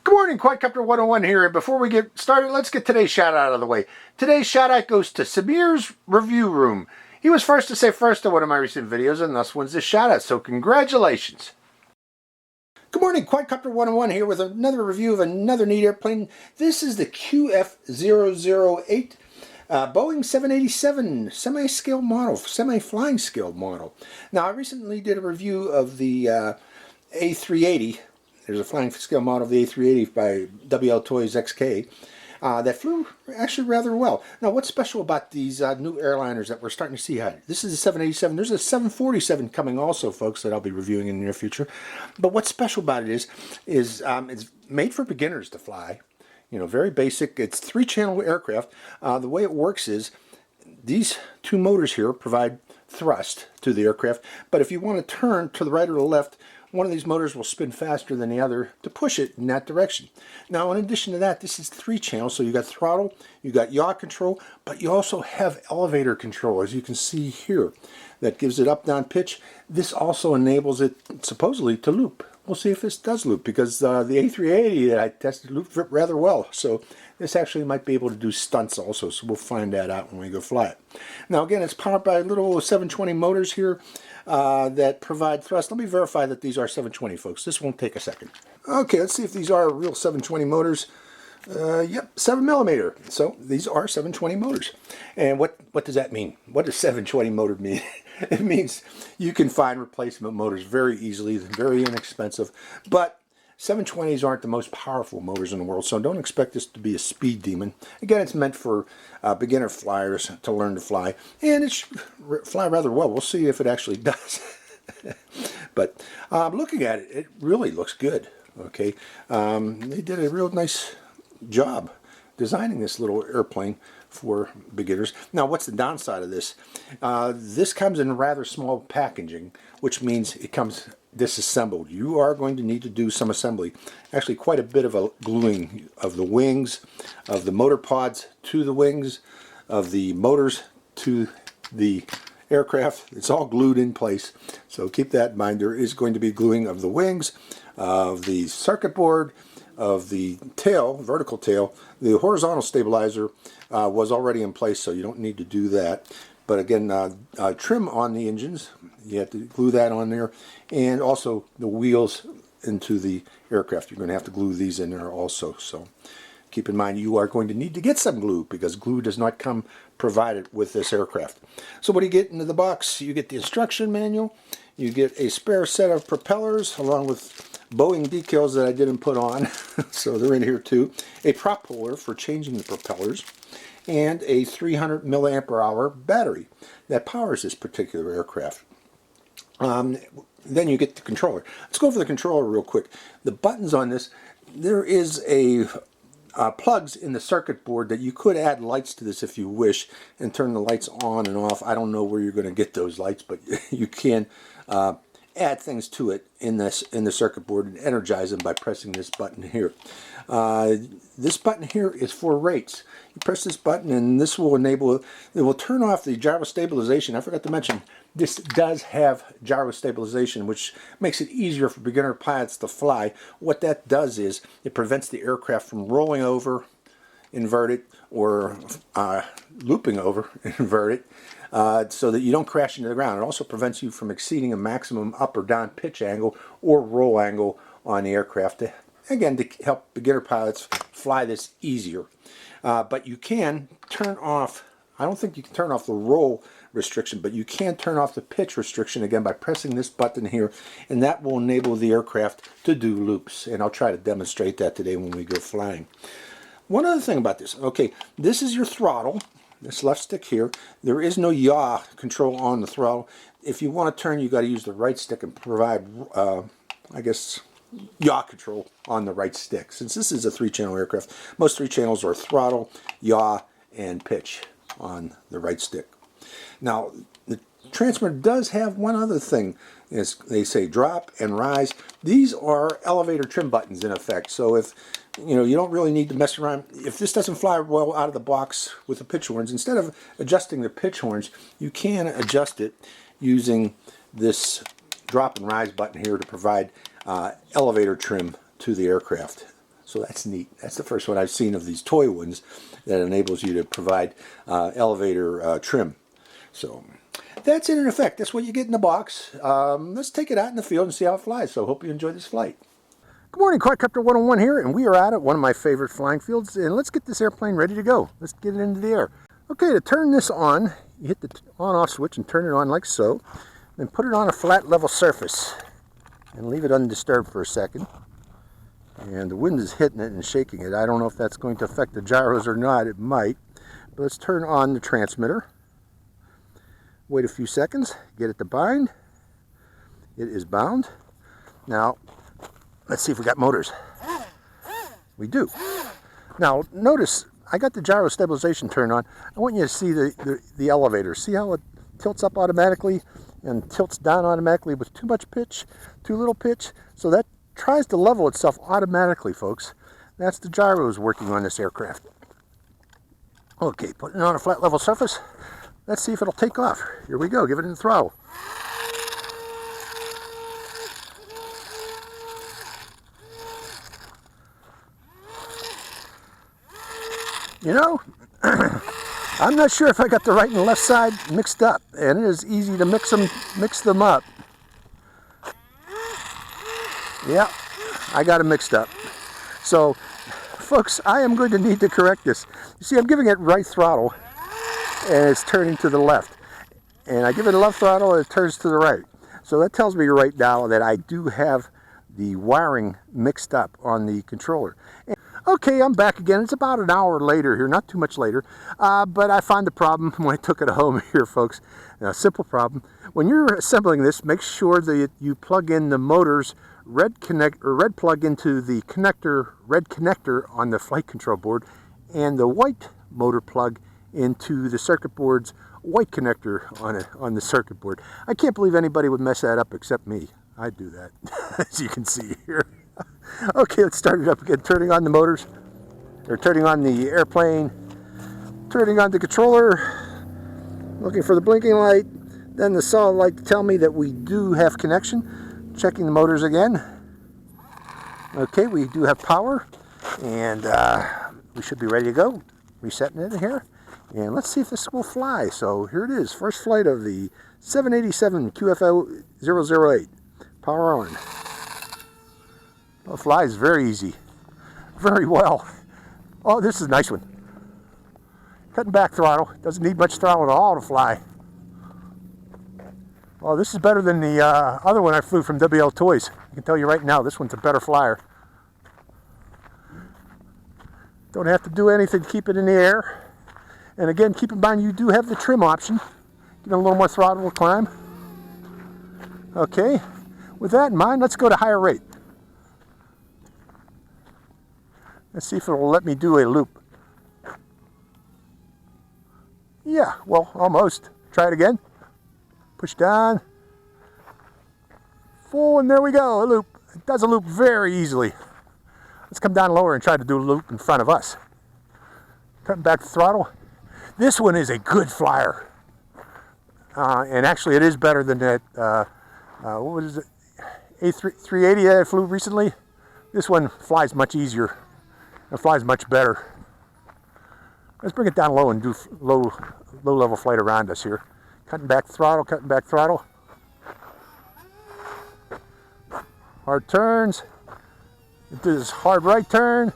Good morning, Quadcopter 101 here, and before we get started, let's get today's shout out of the way. Today's shout out goes to Samir's Review Room. He was first to say first to one of my recent videos, and thus wins this shout out, so congratulations. Good morning, Quadcopter 101 here with another review of another neat airplane. This is the QF008 Boeing 787 semi-scale model, semi-flying scale model. Now, I recently did a review of the A380. There's a flying scale model of the A380 by WL Toys XK that flew actually rather well. Now, what's special about these new airliners that we're starting to see? This is a 787. There's a 747 coming also, folks, that I'll be reviewing in the near future. But what's special about it is it's made for beginners to fly. You know, very basic. It's 3-channel aircraft. The way it works is these two motors here provide thrust to the aircraft. But if you want to turn to the right or the left, one of these motors will spin faster than the other to push it in that direction. Now, in addition to that, this is 3-channel, so you got throttle, you got yaw control, but you also have elevator control, as you can see here. That gives it up-down pitch. This also enables it, supposedly, to loop. We'll see if this does loop, because the A380 that I tested looped rather well. So this actually might be able to do stunts also, so we'll find that out when we go fly it. Now, again, it's powered by little 720 motors here that provide thrust. Let me verify that these are 720, folks. This won't take a second. Okay, let's see if these are real 720 motors. Yep, 7mm. So these are 720 motors. And what does that mean? What does 720 motor mean? It means you can find replacement motors very easily, very inexpensive. But 720s aren't the most powerful motors in the world, so don't expect this to be a speed demon. Again, it's meant for beginner flyers to learn to fly, and it should fly rather well. We'll see if it actually does. But looking at it, it really looks good. Okay, they did a real nice job designing this little airplane for beginners. Now, what's the downside of this? This comes in rather small packaging, which means it comes disassembled. You are going to need to do some assembly. Actually, quite a bit of a gluing of the wings, of the motor pods to the wings, of the motors to the aircraft. It's all glued in place, so keep that in mind. There is going to be gluing of the wings, of the circuit board, of the tail, vertical tail. The horizontal stabilizer was already in place, so you don't need to do that. But again, trim on the engines, you have to glue that on there, and also the wheels into the aircraft. You're going to have to glue these in there also. So keep in mind you are going to need to get some glue, because glue does not come provided with this aircraft. So what do you get into the box? You get the instruction manual, you get a spare set of propellers along with Boeing decals that I didn't put on, so they're in here too, a prop holder for changing the propellers, and a 300 milliampere hour battery that powers this particular aircraft. Then you get the controller. Let's go over the controller real quick. The buttons on this, there is a plugs in the circuit board that you could add lights to this if you wish and turn the lights on and off. I don't know where you're going to get those lights, but you can add things to it in the circuit board and energize them by pressing this button here. This button here is for rates. You press this button and this will enable, it will turn off the gyro stabilization. I forgot to mention, this does have gyro stabilization, which makes it easier for beginner pilots to fly. What that does is it prevents the aircraft from rolling over, inverted, or looping over, inverted, so that you don't crash into the ground. It also prevents you from exceeding a maximum up or down pitch angle or roll angle on the aircraft, again, to help beginner pilots fly this easier. But you can turn off, I don't think you can turn off the roll restriction, but you can turn off the pitch restriction, again, by pressing this button here, and that will enable the aircraft to do loops. And I'll try to demonstrate that today when we go flying. One other thing about this, okay, this is your throttle, this left stick here. There is no yaw control on the throttle. If you want to turn, you got to use the right stick and provide, I guess, yaw control on the right stick. Since this is a 3-channel aircraft, most 3 channels are throttle, yaw, and pitch on the right stick. Now, the transmitter does have one other thing. As they say, drop and rise. These are elevator trim buttons in effect. So if you don't really need to mess around. If this doesn't fly well out of the box with the pitch horns, instead of adjusting the pitch horns, you can adjust it using this drop and rise button here to provide elevator trim to the aircraft. So that's neat. That's the first one I've seen of these toy ones that enables you to provide elevator trim. So that's it in effect. That's what you get in the box. Let's take it out in the field and see how it flies. So hope you enjoy this flight. Good morning, Quadcopter 101 here, and we are out at one of my favorite flying fields, and let's get this airplane ready to go. Let's get it into the air. Okay, to turn this on, you hit the on-off switch and turn it on like so, then put it on a flat level surface and leave it undisturbed for a second. And the wind is hitting it and shaking it. I don't know if that's going to affect the gyros or not. It might. But let's turn on the transmitter. Wait a few seconds, get it to bind. It is bound. Now, let's see if we got motors. We do. Now, notice I got the gyro stabilization turned on. I want you to see the elevator. See how it tilts up automatically and tilts down automatically with too much pitch, too little pitch? So that tries to level itself automatically, folks. That's the gyros working on this aircraft. Okay, putting it on a flat level surface. Let's see if it'll take off. Here we go, give it in the throttle. You know, I'm not sure if I got the right and the left side mixed up, and it is easy to mix them up. Yeah, I got them mixed up. So, folks, I am going to need to correct this. You see, I'm giving it right throttle, and it's turning to the left. And I give it a left throttle, and it turns to the right. So that tells me right now that I do have the wiring mixed up on the controller. Okay, I'm back again. It's about an hour later here, not too much later, but I found the problem when I took it home here, folks. A simple problem. When you're assembling this, make sure that you plug in the motor's red plug into the red connector on the flight control board, and the white motor plug into the circuit board's white connector on the circuit board. I can't believe anybody would mess that up except me. I'd do that, as you can see here. Okay, let's start it up again. Turning on the motors, or turning on the airplane, turning on the controller, looking for the blinking light, then the solid light to tell me that we do have connection. Checking the motors again. Okay, we do have power, and we should be ready to go. Resetting it here, and let's see if this will fly. So here it is, first flight of the 787 QF008. Power on. Well, it flies very easy, very well. Oh, this is a nice one. Cutting back throttle. Doesn't need much throttle at all to fly. Oh, this is better than the other one I flew from WL Toys. I can tell you right now, this one's a better flyer. Don't have to do anything to keep it in the air. And again, keep in mind you do have the trim option. Give it a little more throttle to climb. Okay, with that in mind, let's go to higher rate. Let's see if it will let me do a loop. Yeah, well, almost. Try it again. Push down. Full, and there we go, a loop. It does a loop very easily. Let's come down lower and try to do a loop in front of us. Cutting back the throttle. This one is a good flyer. And actually it is better than that, what was it, A380 that I flew recently. This one flies much easier. It flies much better. Let's bring it down low and do low level flight around us here. Cutting back throttle, cutting back throttle. Hard turns. It does hard right turn.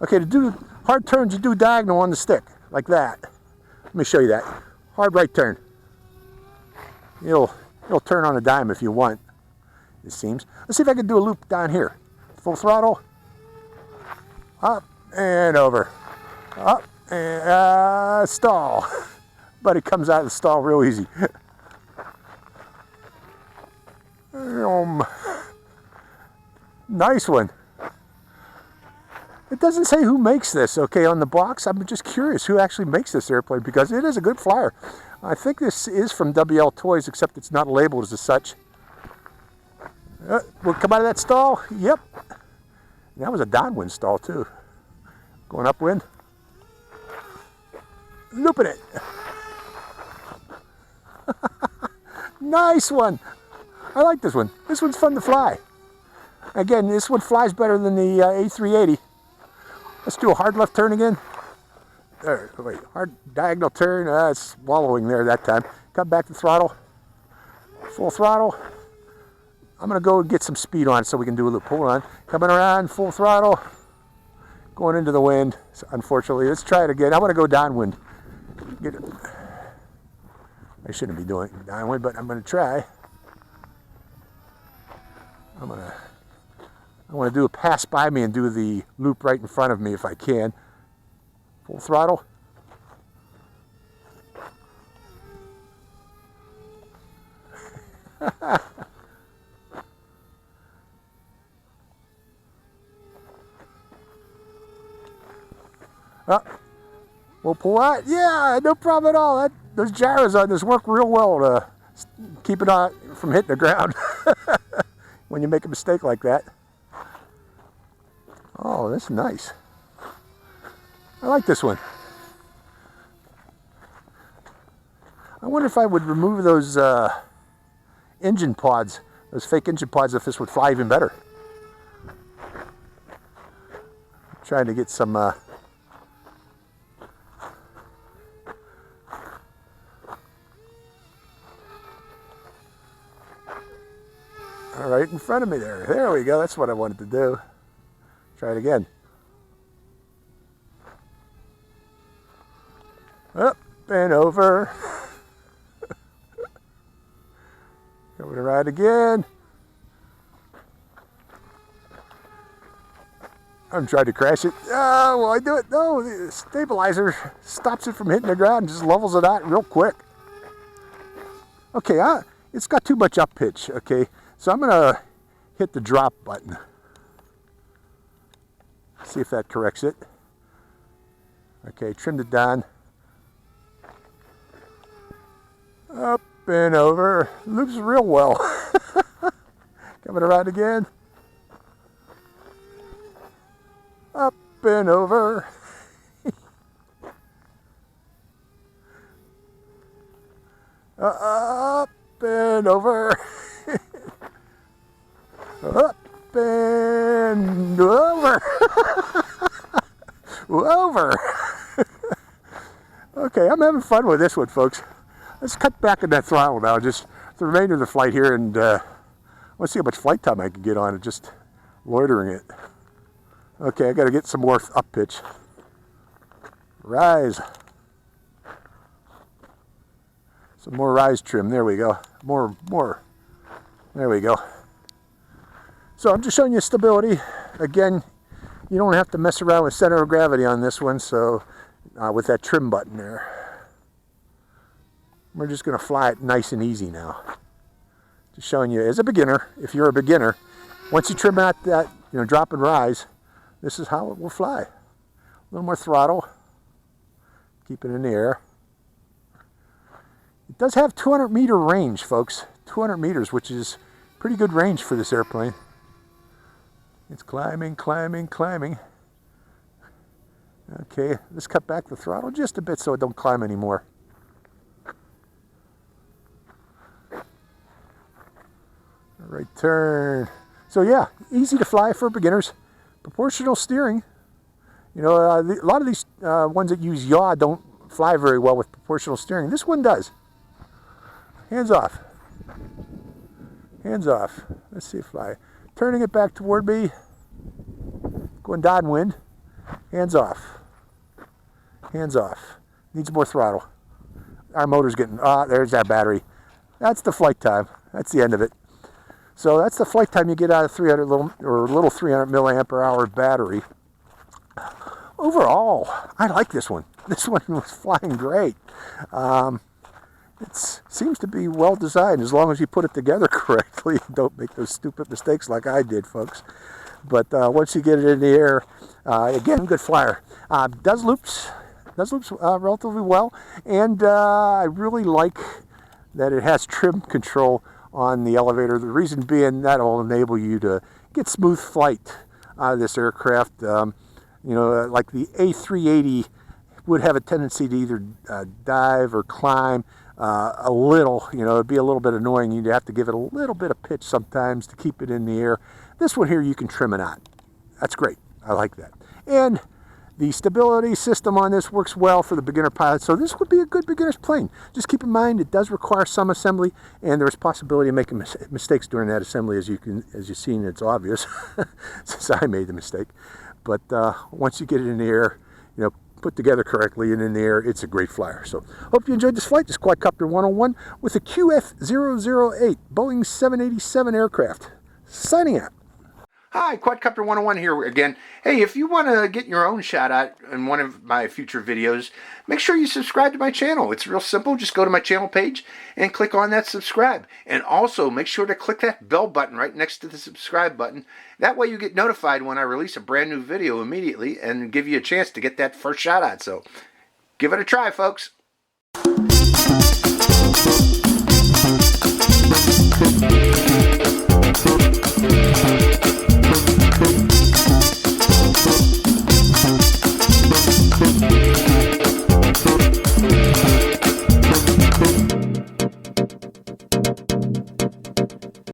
Okay, to do hard turns, you do diagonal on the stick, like that. Let me show you that. Hard right turn. It'll turn on a dime if you want, it seems. Let's see if I can do a loop down here. Full throttle. Up and over. Up and stall. But it comes out of the stall real easy. Nice one. It doesn't say who makes this, okay, on the box. I'm just curious who actually makes this airplane, because it is a good flyer. I think this is from WL Toys, except it's not labeled as such. We'll come out of that stall. Yep. That was a downwind stall too. Going upwind. Looping it. Nice one. I like this one. This one's fun to fly. Again, this one flies better than the A380. Let's do a hard left turn again. There, wait, hard diagonal turn. It's wallowing there that time. Cut back to throttle. Full throttle. I'm going to go and get some speed on it so we can do a loop. Hold on. Coming around, full throttle. Going into the wind, unfortunately. Let's try it again. I want to go downwind. Get it. I shouldn't be doing downwind, but I'm going to try. I want to do a pass by me and do the loop right in front of me if I can. Full throttle. We'll pull out. Yeah, no problem at all. Those gyros on this work real well to keep it on from hitting the ground when you make a mistake like that. Oh, that's nice. I like this one. I wonder if I would remove those engine pods, those fake engine pods, if this would fly even better. I'm trying to get some right in front of me there. There we go. That's what I wanted to do. Try it again. Up and over. Coming around again. I'm trying to crash it. Oh, will I do it? No, the stabilizer stops it from hitting the ground and just levels it out real quick. Okay, it's got too much up pitch. Okay, so I'm going to hit the drop button. See if that corrects it. Okay, trimmed it down. Up and over. Loops real well. Coming around again. Up and over. Up and over. Up and over. Over. Okay, I'm having fun with this one, folks. Let's cut back in that throttle now, just the remainder of the flight here, and let's see how much flight time I can get on it, just loitering it. Okay, I got to get some more up pitch. Rise. Some more rise trim. There we go. More. There we go. So I'm just showing you stability. Again, you don't have to mess around with center of gravity on this one, so with that trim button there. We're just going to fly it nice and easy now. Just showing you as a beginner, if you're a beginner, once you trim out that, drop and rise, this is how it will fly. A little more throttle. Keep it in the air. It does have 200 meter range, folks. 200 meters, which is pretty good range for this airplane. It's climbing, climbing, climbing. Okay, let's cut back the throttle just a bit so it don't climb anymore. Right turn. So yeah, easy to fly for beginners. Proportional steering. A lot of these ones that use yaw don't fly very well with proportional steering. This one does. Hands off. Hands off. Let's see it fly. Turning it back toward me. Going downwind. Hands off. Hands off. Needs more throttle. Our motor's getting, there's that battery. That's the flight time. That's the end of it. So that's the flight time you get out of little 300 milliamp hour battery. Overall, I like this one. This one was flying great. It seems to be well designed as long as you put it together correctly. Don't make those stupid mistakes like I did, folks. But once you get it in the air, again, good flyer. Does loops relatively well, and I really like that it has trim control on the elevator. The reason being that will enable you to get smooth flight out of this aircraft. Like the A380 would have a tendency to either dive or climb a little. It'd be a little bit annoying. You'd have to give it a little bit of pitch sometimes to keep it in the air. This one here, you can trim it on. That's great. I like that. And the stability system on this works well for the beginner pilot, so this would be a good beginner's plane. Just keep in mind it does require some assembly, and there's possibility of making mistakes during that assembly, as you've seen. It's obvious since I made the mistake. But once you get it in the air, put together correctly and in the air, it's a great flyer. So hope you enjoyed this flight. This is Quadcopter 101 with the QF008 Boeing 787 aircraft. Signing out. Hi, Quadcopter 101 here again. Hey, if you want to get your own shout out in one of my future videos, make sure you subscribe to my channel. It's real simple. Just go to my channel page and click on that subscribe. And also make sure to click that bell button right next to the subscribe button. That way you get notified when I release a brand new video immediately and give you a chance to get that first shout out. So give it a try, folks.